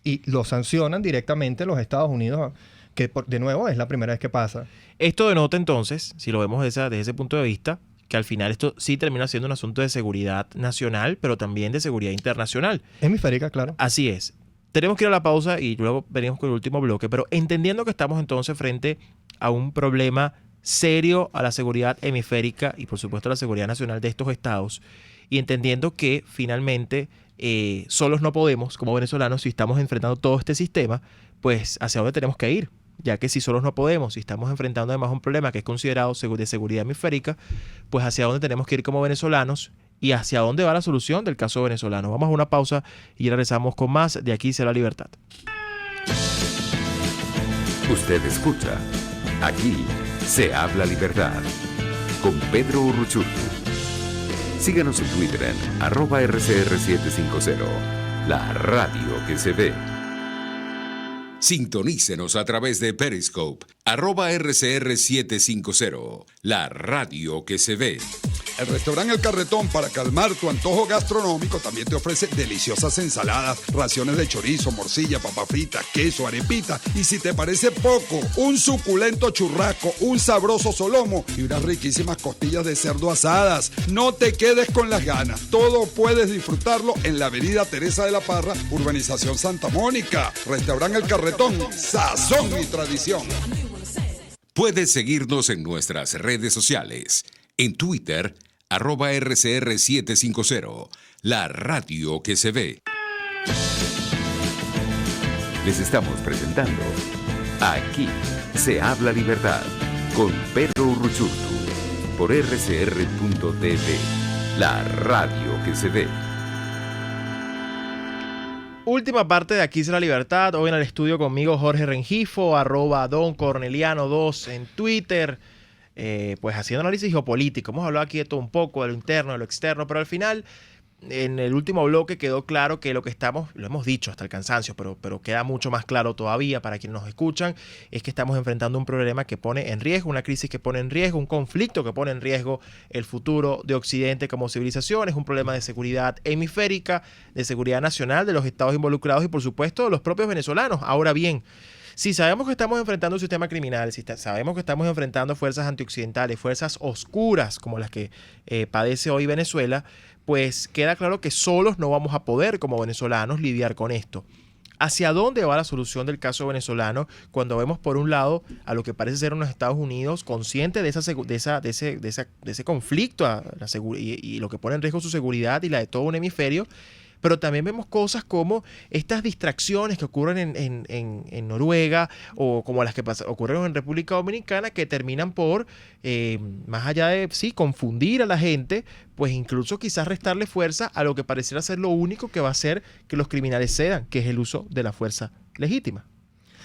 Y lo sancionan directamente los Estados Unidos, que de nuevo es la primera vez que pasa. Esto denota entonces, si lo vemos desde ese punto de vista, que al final esto sí termina siendo un asunto de seguridad nacional, pero también de seguridad internacional. Hemisférica, claro. Así es. Tenemos que ir a la pausa y luego venimos con el último bloque, pero entendiendo que estamos entonces frente a un problema serio a la seguridad hemisférica y por supuesto a la seguridad nacional de estos estados, y entendiendo que finalmente solos no podemos como venezolanos, si estamos enfrentando todo este sistema, pues hacia dónde tenemos que ir, ya que si solos no podemos, si estamos enfrentando además un problema que es considerado de seguridad hemisférica, pues hacia dónde tenemos que ir como venezolanos y hacia dónde va la solución del caso venezolano. Vamos a una pausa y regresamos con más de Aquí será la libertad. Usted escucha Aquí se habla libertad con Pedro Urruchurtu. Síganos en Twitter en @RCR750, la radio que se ve. Sintonícenos a través de Periscope, @RCR750, la radio que se ve. El restaurante El Carretón, para calmar tu antojo gastronómico, también te ofrece deliciosas ensaladas, raciones de chorizo, morcilla, papa frita, queso, arepita y, si te parece poco, un suculento churrasco, un sabroso solomo y unas riquísimas costillas de cerdo asadas. No te quedes con las ganas. Todo puedes disfrutarlo en la avenida Teresa de la Parra, urbanización Santa Mónica. Restaurante El Carretón, sazón y tradición. Puedes seguirnos en nuestras redes sociales. En Twitter, @RCR750, la radio que se ve. Les estamos presentando Aquí se habla libertad con Pedro Urruchurtu por rcr.tv, la radio que se ve. Última parte de Aquí será la libertad. Hoy en el estudio conmigo Jorge Rengifo, @DonCorneliano2 en Twitter. Pues haciendo análisis geopolítico. Hemos hablado aquí de todo un poco, de lo interno, de lo externo, pero al final, en el último bloque quedó claro que lo que estamos, lo hemos dicho hasta el cansancio, pero queda mucho más claro todavía para quienes nos escuchan, es que estamos enfrentando un problema que pone en riesgo, una crisis que pone en riesgo, un conflicto que pone en riesgo el futuro de Occidente como civilización. Es un problema de seguridad hemisférica, de seguridad nacional de los estados involucrados y por supuesto de los propios venezolanos. Ahora bien, si sabemos que estamos enfrentando un sistema criminal, si sabemos que estamos enfrentando fuerzas antioccidentales, fuerzas oscuras como las que padece hoy Venezuela, pues queda claro que solos no vamos a poder como venezolanos lidiar con esto. ¿Hacia dónde va la solución del caso venezolano cuando vemos por un lado a lo que parece ser unos Estados Unidos conscientes de ese conflicto y lo que pone en riesgo su seguridad y la de todo un hemisferio? Pero también vemos cosas como estas distracciones que ocurren en Noruega o como las que ocurrieron en República Dominicana, que terminan por, más allá de confundir a la gente, pues incluso quizás restarle fuerza a lo que pareciera ser lo único que va a hacer que los criminales cedan, que es el uso de la fuerza legítima.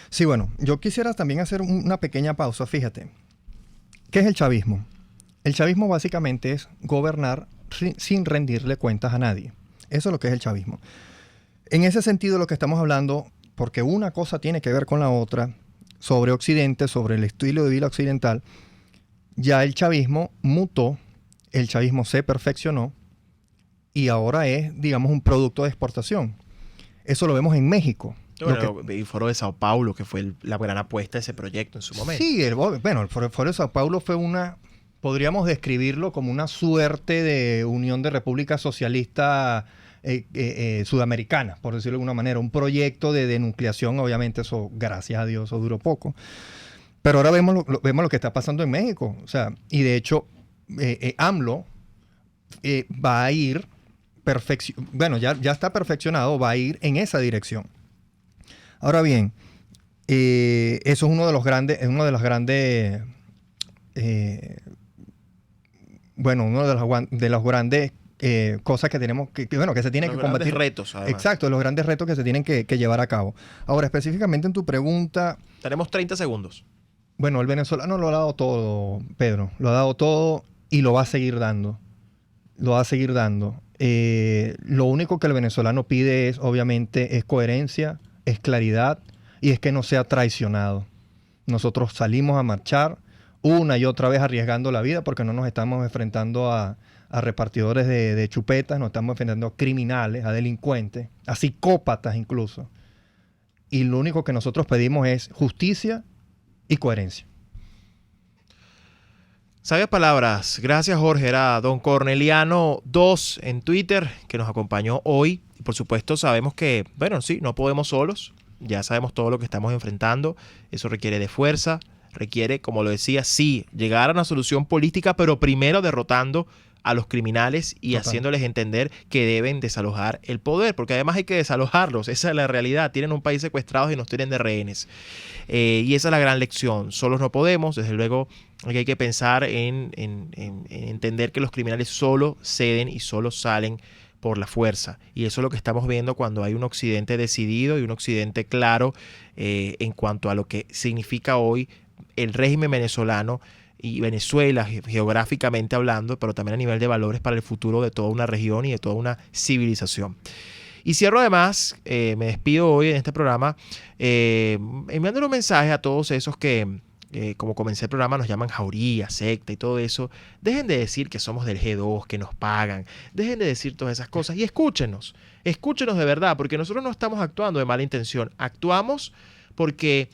Sí, bueno, yo quisiera también hacer una pequeña pausa. Fíjate, ¿qué es el chavismo? El chavismo básicamente es gobernar sin rendirle cuentas a nadie. Eso es lo que es el chavismo. En ese sentido, lo que estamos hablando, porque una cosa tiene que ver con la otra, sobre Occidente, sobre el estilo de vida occidental, ya el chavismo mutó, el chavismo se perfeccionó y ahora es, digamos, un producto de exportación. Eso lo vemos en México. Bueno, el Foro de Sao Paulo, que fue la gran apuesta de ese proyecto en su momento. Sí, el Foro de Sao Paulo fue podríamos describirlo como una suerte de unión de repúblicas socialistas sudamericanas, por decirlo de alguna manera. Un proyecto de denucleación, obviamente eso, gracias a Dios, eso duró poco. Pero ahora vemos lo que está pasando en México. O sea, y de hecho, AMLO va a ir, ya está perfeccionado, va a ir en esa dirección. Ahora bien, eso es uno de los grandes cosas que tenemos que se tienen que combatir. Los grandes retos, además. Exacto, los grandes retos que se tienen que llevar a cabo. Ahora, específicamente en tu pregunta... Tenemos 30 segundos. Bueno, el venezolano lo ha dado todo, Pedro. Lo ha dado todo y lo va a seguir dando. Lo único que el venezolano pide es, obviamente, es coherencia, es claridad y es que no sea traicionado. Nosotros salimos a marchar una y otra vez arriesgando la vida porque no nos estamos enfrentando a repartidores de chupetas, nos estamos enfrentando a criminales, a delincuentes, a psicópatas incluso. Y lo único que nosotros pedimos es justicia y coherencia. Sabias palabras. Gracias, Jorge. Era Don Corneliano 2 en Twitter, que nos acompañó hoy. Y por supuesto sabemos que, no podemos solos. Ya sabemos todo lo que estamos enfrentando. Eso requiere de fuerza. Requiere, como lo decía, llegar a una solución política, pero primero derrotando a los criminales y haciéndoles entender que deben desalojar el poder, porque además hay que desalojarlos, esa es la realidad, tienen un país secuestrados y nos tienen de rehenes, y esa es la gran lección. Solos no podemos, desde luego hay que pensar en entender que los criminales solo ceden y solo salen por la fuerza, y eso es lo que estamos viendo cuando hay un occidente decidido y un occidente claro en cuanto a lo que significa hoy el régimen venezolano y Venezuela geográficamente hablando, pero también a nivel de valores para el futuro de toda una región y de toda una civilización. Y cierro además, me despido hoy en este programa, enviándole un mensaje a todos esos que, como comencé el programa, nos llaman jauría, secta y todo eso. Dejen de decir que somos del G2, que nos pagan. Dejen de decir todas esas cosas y escúchenos de verdad, porque nosotros no estamos actuando de mala intención. Actuamos porque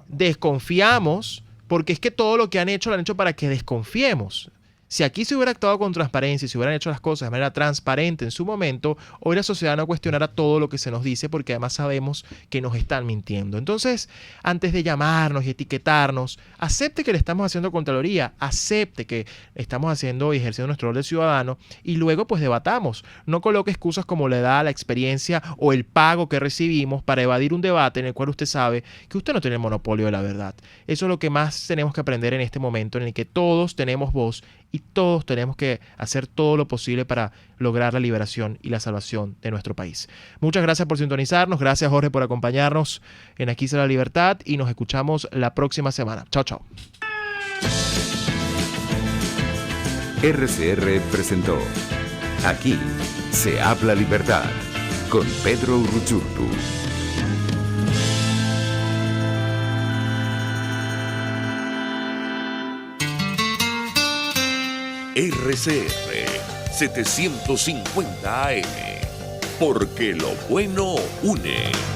desconfiamos, porque es que todo lo que han hecho lo han hecho para que desconfiemos. Si aquí se hubiera actuado con transparencia y se hubieran hecho las cosas de manera transparente en su momento, hoy la sociedad no cuestionará todo lo que se nos dice, porque además sabemos que nos están mintiendo. Entonces, antes de llamarnos y etiquetarnos, acepte que le estamos haciendo Contraloría, acepte que estamos haciendo y ejerciendo nuestro rol de ciudadano, y luego pues debatamos. No coloque excusas como le da la experiencia o el pago que recibimos para evadir un debate en el cual usted sabe que usted no tiene el monopolio de la verdad. Eso es lo que más tenemos que aprender en este momento en el que todos tenemos voz y todos tenemos que hacer todo lo posible para lograr la liberación y la salvación de nuestro país. Muchas gracias por sintonizarnos. Gracias, Jorge, por acompañarnos en Aquí será la libertad, y nos escuchamos la próxima semana. Chao, chao. RCR presentó Aquí se habla libertad con Pedro Urruchurtu. RCR 750 AM, porque lo bueno une.